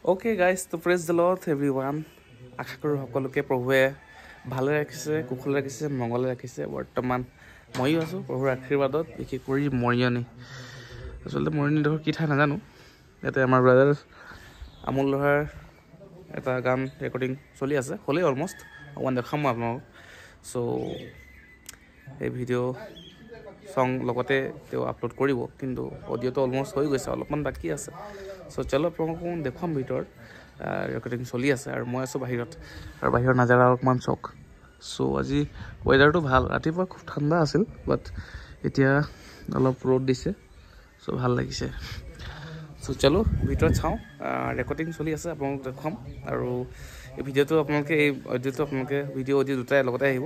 Okay guys, to praise the Lord everyone. আশা কৰোঁ সকলোকে প্ৰভুৱে ভালে ৰাখিছে, কুশলে ৰাখিছে, মংগলে ৰাখিছে। বৰ্তমান ময়ো আছোঁ প্ৰভুৰ আশীৰ্বাদত, বিশেষ কৰি মৰিয়নি। আচলতে মৰিয়নি ধৰ কি ঠাই নাজানো। ইয়াতে আমাৰ ব্ৰাদাৰ আমুল লোহাৰ এটা গান ৰেকৰ্ডিং চলি আছে, হ'লেই অলমষ্ট। অকণমান দেখাম মই আপোনালোকক। চ' এই ভিডিঅ' সং লগতে তেওঁ আপলোড কৰিব, কিন্তু অডিঅ'টো অলমষ্ট হৈ গৈছে, অলপমান বাকী আছে। চ' চলো আপোনালোকক দেখুৱাম ভিতৰত ৰেকৰ্ডিং চলি আছে, আৰু মই আছোঁ বাহিৰত, আৰু বাহিৰৰ নাজাৰা অলপমান চক। চ' আজি ৱেডাৰটো ভাল, ৰাতিপুৱা খুব ঠাণ্ডা আছিল, বাট এতিয়া অলপ ৰ'দ দিছে, চ' ভাল লাগিছে। চ' চলো ভিতৰত চাওঁ, ৰেকৰ্ডিং চলি আছে, আপোনালোকক দেখুৱাম। আৰু এই ভিডিঅ'টো আপোনালোকে এই অডিঅ'টো আপোনালোকে ভিডিঅ' অডিঅ' দুটাই লগতে আহিব,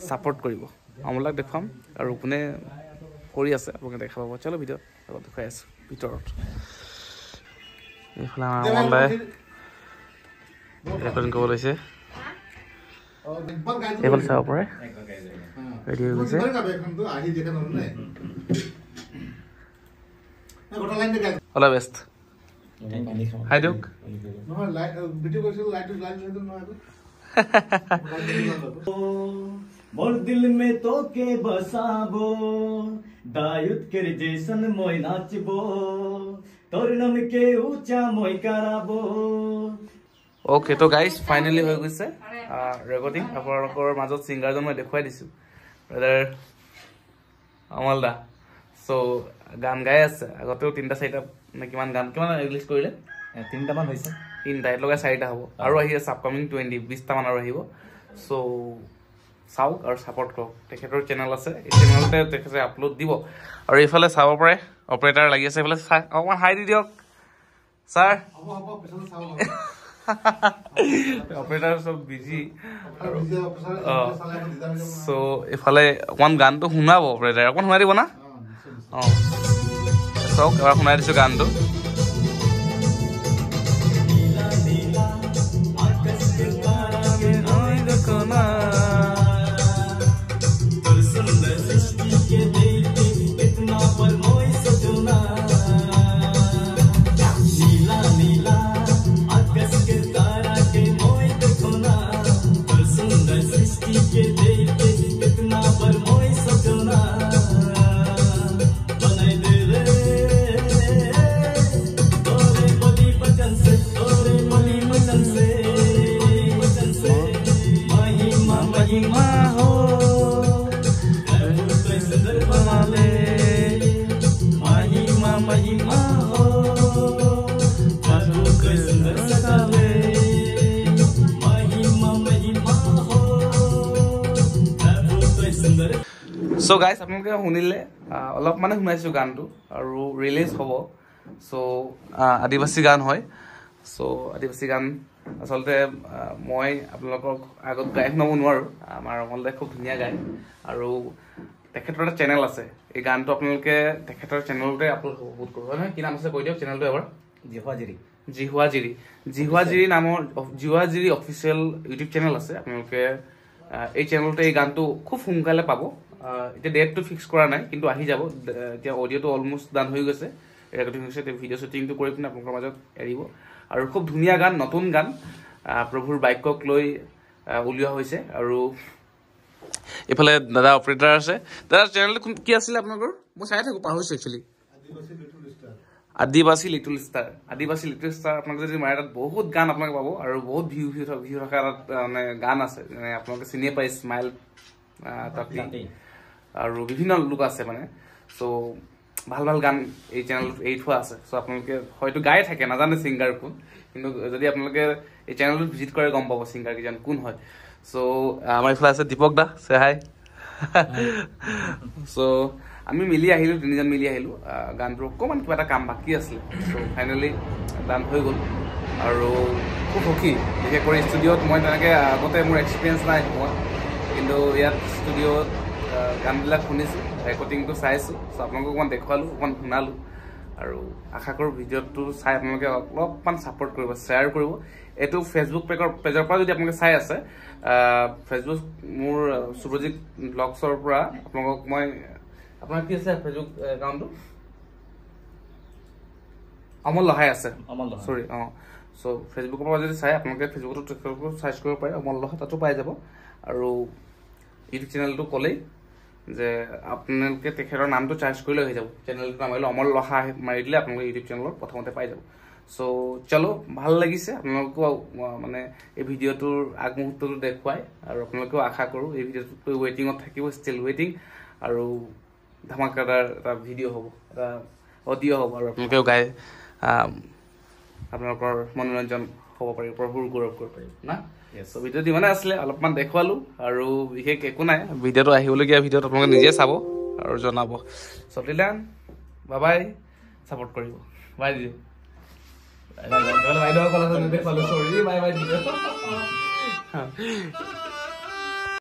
ছাপৰ্ট কৰিব। আমোলাক দেখুৱাম, আৰু কোনে কৰি আছে আপোনালোকে দেখা পাব। চলো ভিডিঅ' লগত দেখুৱাই আছোঁ ভিতৰত। এইফালে আমাৰ আমলদাই ৰেকৰ্ডিং কৰিব লৈছে, এইফালে চাব পাৰে ৰেডি হৈ গৈছে। All the best. হাই দিয়ক। मोर दिल में तो के बसाबो दायुत कर जैसन मोय नाचबो तोर नाम के ऊंचा मोय कराबो। ओके तो गाइस फाइनली হৈ গৈছে ৰেকৰ্ডিং। আপোনালোকৰ মাজত সিংগাৰজন মই দেখুৱাই দিছোঁ, ব্ৰাদাৰ আমল দা। চ' গান গাই আছে, আগতেও 3-4টা নে কিমান গান কিমান ৰিলিজ কৰিলে, 3টামান হৈছে, 3টা লগাই 4টা হ'ব, আৰু আহি আছে আপকামিং 20-20টা মান আৰু আহিব। চ' চাওক আৰু ছাপৰ্ট কৰক। তেখেতৰ চেনেল আছে, এই চেনেলতে তেখেতে আপলোড দিব। আৰু এইফালে চাব পাৰে অপাৰেটাৰ লাগি আছে, এইফালে অকণমান হাই দি দিয়ক ছাৰ। অপাৰেটাৰ চব বিজি। চ' এইফালে অকণমান গানটো শুনাব অপাৰেটাৰ, অকণমান শুনাই দিব না। অঁ চাওক, এবাৰ শুনাই দিছোঁ গানটো। চ' গাইজ আপোনালোকে শুনিলে, অলপ মানে শুনাইছোঁ গানটো, আৰু ৰিলিজ হ'ব। চ' আদিবাসী গান হয়। চ' আদিবাসী গান আচলতে মই আপোনালোকক আগত গাই শুনাব নোৱাৰোঁ, আমাৰ অমলদাই খুব ধুনীয়া গায়। আৰু তেখেতৰ এটা চেনেল আছে, এই গানটো আপোনালোকে তেখেতৰ চেনেলতে আপলোড হ'ব, বহুত কৰোঁ হয় নহয়। কি নাম আছে কৈ দিয়ক চেনেলটো এবাৰ। জিহুৱাজিৰি নামৰ জিহুৱাজিৰি অফিচিয়েল ইউটিউব চেনেল আছে। আপোনালোকে এই চেনেলতে এই গানটো খুব সোনকালে পাব। এতিয়া ডেটটো ফিক্স কৰা নাই, কিন্তু আহি যাব। এতিয়া অডিঅ'টো অলমষ্ট ডান হৈ গৈছে, ৰেকৰ্ডিং হৈছে, এতিয়া ভিডিঅ' শ্বুটিংটো কৰি পিনে আপোনালোকৰ মাজত এৰিব। আৰু খুব ধুনীয়া গান, নতুন গান, প্ৰভুৰ বাক্যক লৈ উলিওৱা হৈছে। আৰু এইফালে দাদা অপাৰেটাৰ আছে। দাদা চেনেলটো কি আছিলে আপোনালোকৰ? মই চাই থাকোঁ, পাহৰিছোঁ একচুৱেলি। আদিবাসী লিটল ষ্টাৰ। আদিবাসী লিটল ষ্টাৰ আপোনালোকে যদি মাৰে, তাত বহুত গান আপোনালোকে পাব, আৰু বহুত ভিউ থকা তাত মানে গান আছে, মানে আপোনালোকে চিনিয়ে পায়, স্মাইল তাতে আৰু বিভিন্ন লোক আছে মানে। চ' ভাল ভাল গান এই চেনেলটোত এৰি থোৱা আছে। চ' আপোনালোকে হয়তো গায়ে থাকে, নাজানে ছিংগাৰ কোন, কিন্তু যদি আপোনালোকে এই চেনেলটোত ভিজিট কৰে গম পাব ছিংগাৰ কেইজন কোন হয়। চ' আমাৰ এইফালে আছে দীপক দা, চে হাই। চ' আমি মিলি আহিলোঁ, 3জন মিলি আহিলোঁ। গানটোৰ অকণমান কিবা এটা কাম বাকী আছিলে, চ' ফাইনেলি গান হৈ গ'ল। আৰু খুব সুখী, বিশেষ কৰি ষ্টুডিঅ'ত মই তেনেকৈ আগতে মোৰ এক্সপিৰিয়েঞ্চ নাই মই, কিন্তু ইয়াত ষ্টুডিঅ'ত গানবিলাক শুনিছোঁ, ৰেকৰ্ডিংটো চাইছোঁ। চ' আপোনালোকক অকণমান দেখুৱালোঁ, অকণমান শুনালোঁ, আৰু আশা কৰোঁ ভিডিঅ'টো চাই আপোনালোকে অলপমান ছাপোৰ্ট কৰিব, শ্বেয়াৰ কৰিব। এইটো ফেচবুক পেজৰ পৰা যদি আপোনালোকে চাই আছে, ফেচবুক মোৰ সুব্ৰজিৎ ব্লগছৰ পৰা আপোনালোকক মই, আপোনাৰ কি আছে ফেচবুক একাউণ্টটো? অমল লহাই আছে, চৰি। সো ফেসবুকৰ পৰা যদি চাই আপোনালোকে ফেসবুকত সাৰ্চ কৰিব পাৰে অমল লোহা তাতো পাই যাব আৰু ইউটিউব চেনেলটো ক'লেই যে আপোনালোকে তেখেতৰ নামটো সাৰ্চ কৰিলে হৈ যাব চেনেলটো নাম আহিলে অমল লোহা মাৰি দিলে আপোনালোকে ইউটিউব চেনেলত প্ৰথমতে পাই যাব সো চলো ভাল লাগিছে আপোনালোকেও মানে এই ভিডিঅ'টোৰ আগমুহূৰ্তটো দেখুৱাই আৰু আপোনালোকেও আশা কৰোঁ এই ভিডিঅ'টো ৱেটিঙত থাকিব ষ্টিল ৱেটিং আৰু ধামাকাদাৰ এটা ভিডিঅ' হ'ব এটা অডিঅ' হ'ব আৰু আপোনালোকেও গাই আপোনালোকৰ মনোৰঞ্জন হ'ব পাৰিব প্ৰভুৰ গৌৰৱ কৰিব পাৰিব না সো ভিডিঅ'টো ইমানে আছিলে অলপমান দেখুৱালোঁ আৰু বিশেষ একো নাই ভিডিঅ'টো আহিবলগীয়া ভিডিঅ'ত আপোনালোকে নিজে চাব আৰু জনাব সো টিলান বাই বাই ছাপোৰ্ট কৰিব বাই দিওঁ বাইদেউ ক'লে দেখুৱালোঁ চৰি বাই বাই দিওঁ